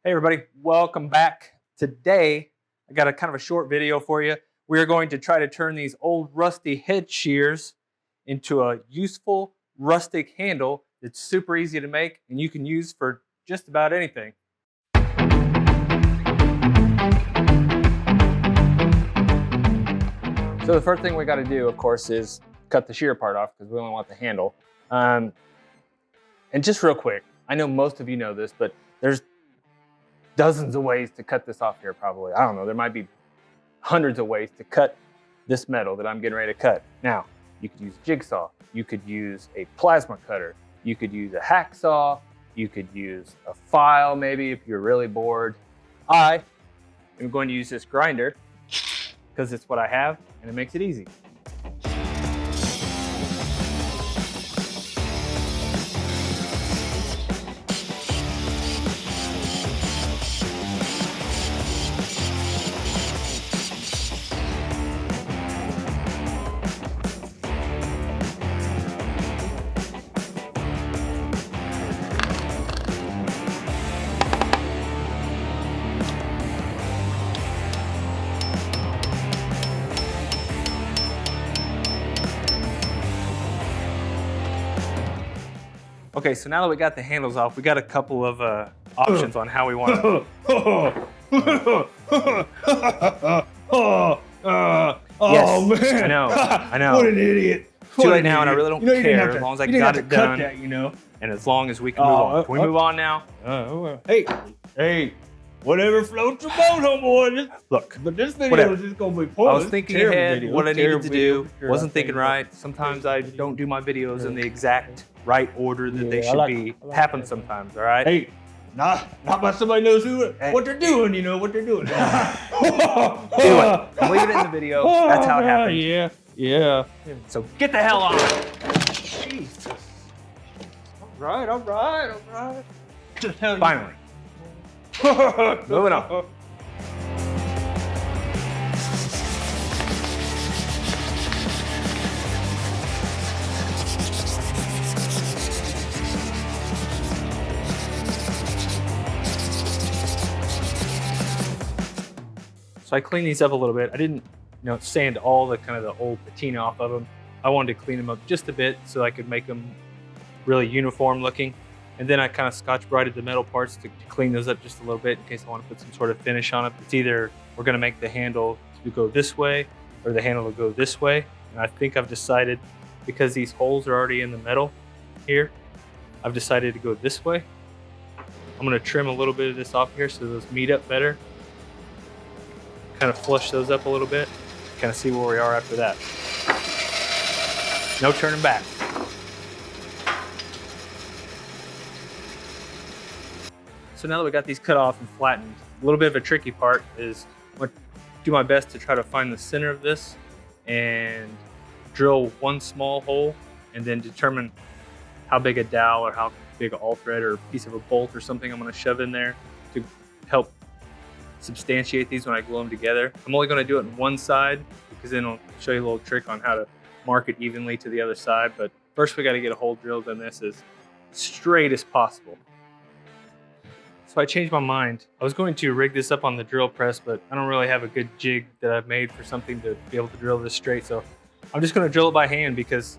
Hey everybody, welcome back. Today, I got a kind of a short video for you. We're going to try to turn these old rusty head shears into a useful rustic handle that's super easy to make and you can use for just about anything. So the first thing we got to do, of course, is cut the shear part off because we only want the handle. And just real quick, I know most of you know this, but there's dozens of ways to cut this off here probably. I don't know, there might be hundreds of ways to cut this metal that I'm getting ready to cut. Now, you could use a jigsaw, you could use a plasma cutter, you could use a hacksaw, you could use a file maybe if you're really bored. I am going to use this grinder because it's what I have and it makes it easy. Okay, so now that we got the handles off, we got a couple of options on how we want to. Oh man! I know. What an idiot! It's too late now, and I really don't care as long as I got it done. That, and as long as we can move on. Can we move on now? Hey, whatever floats your boat, homeboy. Look, but this video is just gonna be pointless. I was thinking ahead what I needed to do. Wasn't thinking right. Sometimes I don't do my videos in the exact right order that they should be. Happens sometimes, all right? Hey, not by somebody knows what they're doing, you know what they're doing. Do it. I'm leaving it in the video. That's how it happens. Yeah. So get the hell on. Jesus. All right. Finally. Moving on. So I cleaned these up a little bit. I didn't, sand all the kind of the old patina off of them. I wanted to clean them up just a bit so I could make them really uniform looking. And then I kind of scotch-brighted the metal parts to clean those up just a little bit in case I want to put some sort of finish on it. It's either we're going to make the handle to go this way or the handle to go this way. And I think I've decided, because these holes are already in the metal here, I've decided to go this way. I'm going to trim a little bit of this off here so those meet up better. Kind of flush those up a little bit, kind of see where we are after that. No turning back. So now that we got these cut off and flattened, a little bit of a tricky part is I'm going to do my best to try to find the center of this and drill one small hole and then determine how big a dowel or how big an all thread or a piece of a bolt or something I'm going to shove in there to help substantiate these when I glue them together. I'm only going to do it on one side because then I'll show you a little trick on how to mark it evenly to the other side. But first we got to get a hole drilled in this as straight as possible. So I changed my mind. I was going to rig this up on the drill press, but I don't really have a good jig that I've made for something to be able to drill this straight. So I'm just going to drill it by hand because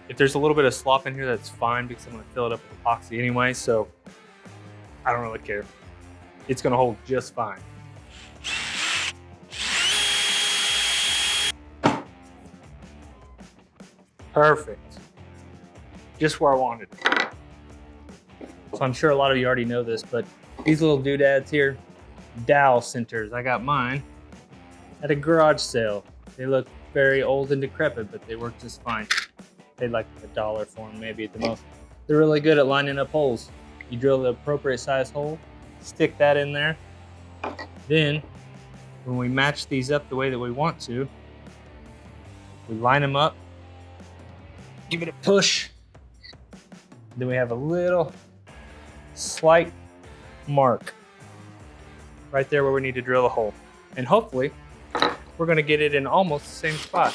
if there's a little bit of slop in here, that's fine because I'm going to fill it up with epoxy anyway. So I don't really care. It's going to hold just fine. Perfect. Just where I wanted it. So I'm sure a lot of you already know this, but these little doodads here, dowel centers. I got mine at a garage sale. They look very old and decrepit, but they work just fine. Paid like $1 for them, maybe at the most. They're really good at lining up holes. You drill the appropriate size hole, stick that in there. Then, when we match these up the way that we want to, we line them up, give it a push. Then we have a little slight mark right there where we need to drill a hole. And hopefully, we're gonna get it in almost the same spot.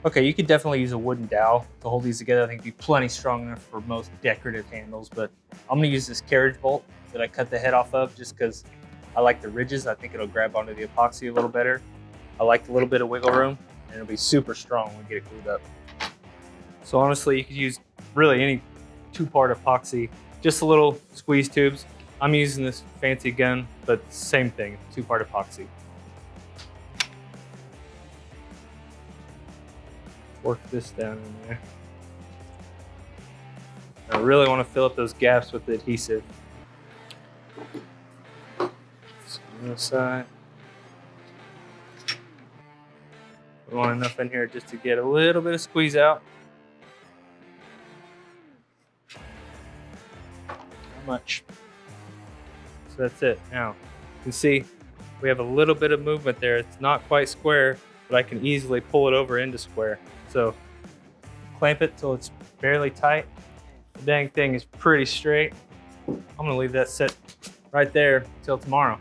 Okay, you could definitely use a wooden dowel to hold these together. I think it'd be plenty strong enough for most decorative handles, but I'm gonna use this carriage bolt that I cut the head off of just because I like the ridges. I think it'll grab onto the epoxy a little better. I like a little bit of wiggle room, and it'll be super strong when we get it glued up. So honestly, you could use really any 2-part epoxy, just a little squeeze tubes. I'm using this fancy gun, but same thing, 2-part epoxy. Work this down in there. I really want to fill up those gaps with the adhesive. So on this side. We want enough in here just to get a little bit of squeeze out. Not much. So that's it. Now, you can see we have a little bit of movement there. It's not quite square, but I can easily pull it over into square. So clamp it till it's barely tight. The dang thing is pretty straight. I'm gonna leave that set right there till tomorrow.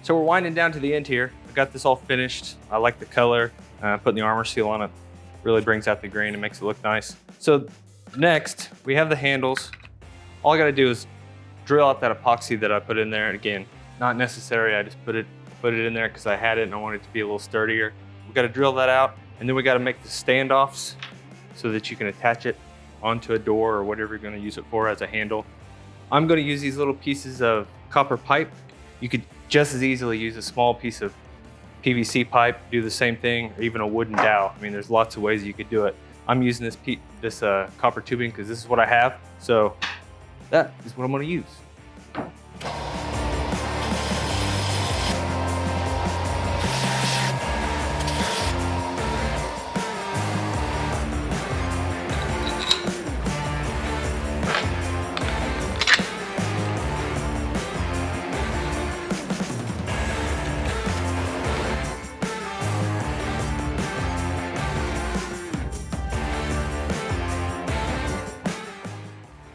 So we're winding down to the end here. I got this all finished. I like the color. Putting the armor seal on it really brings out the grain and makes it look nice. So next, we have the handles. All I gotta do is drill out that epoxy that I put in there. And again, not necessary. I just put it in there because I had it and I wanted it to be a little sturdier. We gotta drill that out, and then we gotta make the standoffs so that you can attach it onto a door or whatever you're gonna use it for as a handle. I'm gonna use these little pieces of copper pipe. You could just as easily use a small piece of PVC pipe, do the same thing, or even a wooden dowel. I mean, there's lots of ways you could do it. I'm using this copper tubing because this is what I have. So that is what I'm gonna use.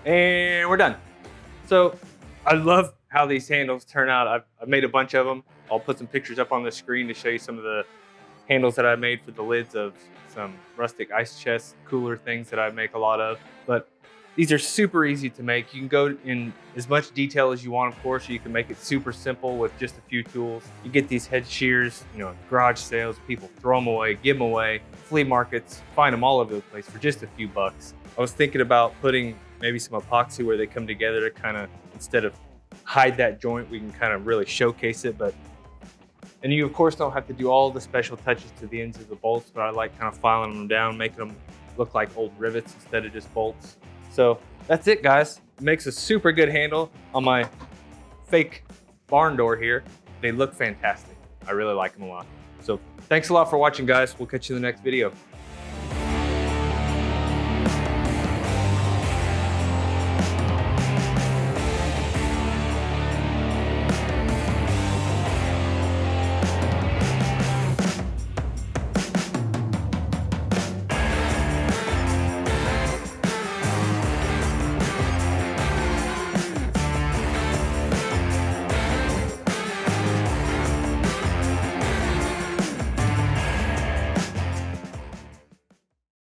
And we're done. So I love how these handles turn out. I've made a bunch of them. I'll put some pictures up on the screen to show you some of the handles that I made for the lids of some rustic ice chest cooler things that I make a lot of. But these are super easy to make. You can go in as much detail as you want, of course. You can make it super simple with just a few tools. You get these head shears, garage sales, people throw them away, give them away, flea markets, find them all over the place for just a few bucks. I was thinking about putting maybe some epoxy where they come together to kind of, instead of hide that joint, we can kind of really showcase it. And you of course don't have to do all the special touches to the ends of the bolts, but I like kind of filing them down, making them look like old rivets instead of just bolts. So that's it, guys. It makes a super good handle on my fake barn door here. They look fantastic. I really like them a lot. So thanks a lot for watching, guys. We'll catch you in the next video.